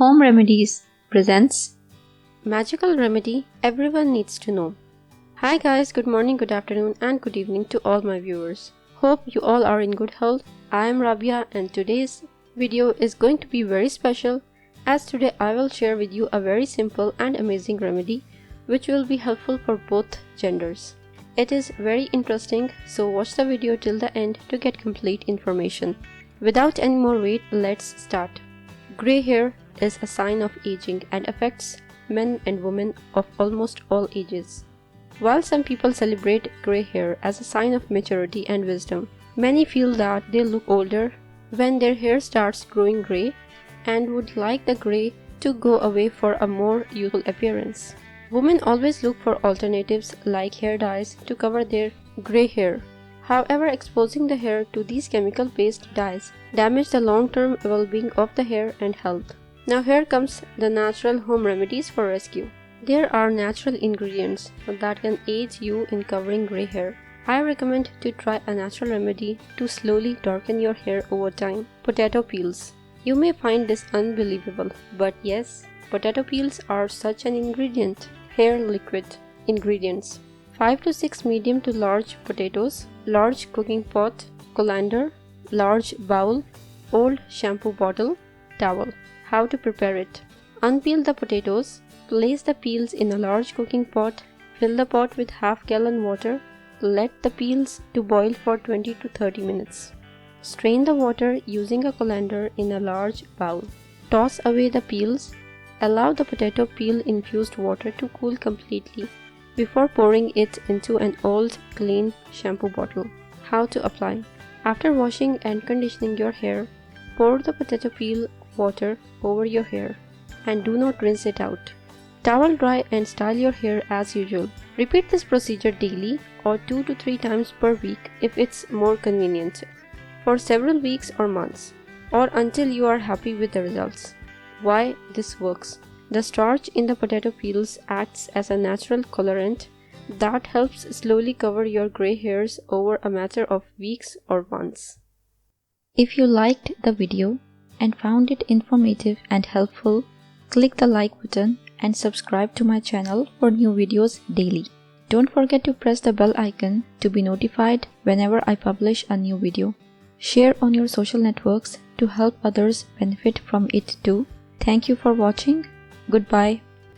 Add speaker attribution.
Speaker 1: Home Remedies presents
Speaker 2: Magical remedy everyone needs to know. Hi guys, good morning, good afternoon and good evening to all my viewers. Hope you all are in good health. I am Rabia and today's video is going to be very special as today I will share with you a very simple and amazing remedy which will be helpful for both genders. It is very interesting, so watch the video till the end to get complete information. Without any more wait, let's start. Grey hair is a sign of aging and affects men and women of almost all ages. While some people celebrate grey hair as a sign of maturity and wisdom, many feel that they look older when their hair starts growing grey and would like the grey to go away for a more youthful appearance. Women always look for alternatives like hair dyes to cover their grey hair. However, exposing the hair to these chemical-based dyes damage the long-term well-being of the hair and health. Now here comes the natural home remedies for rescue. There are natural ingredients that can aid you in covering grey hair. I recommend to try a natural remedy to slowly darken your hair over time. Potato peels. You may find this unbelievable, but yes, potato peels are such an ingredient. Hair liquid. Ingredients: 5 to 6 medium to large potatoes, large cooking pot, colander, large bowl, old shampoo bottle, towel. How to prepare it? Unpeel the potatoes, place the peels in a large cooking pot, fill the pot with half-gallon water, let the peels to boil for 20 to 30 minutes. Strain the water using a colander in a large bowl. Toss away the peels. Allow the potato peel infused water to cool completely before pouring it into an old clean shampoo bottle. How to apply? After washing and conditioning your hair, pour the potato peel water over your hair and do not rinse it out. Towel dry and style your hair as usual. Repeat this procedure daily or 2 to 3 times per week if it's more convenient, for several weeks or months, or until you are happy with the results. Why this works? The starch in the potato peels acts as a natural colorant that helps slowly cover your grey hairs over a matter of weeks or months.
Speaker 1: If you liked the video and found it informative and helpful, click the like button and subscribe to my channel for new videos daily. Don't forget to press the bell icon to be notified whenever I publish a new video. Share on your social networks to help others benefit from it too. Thank you for watching. Goodbye.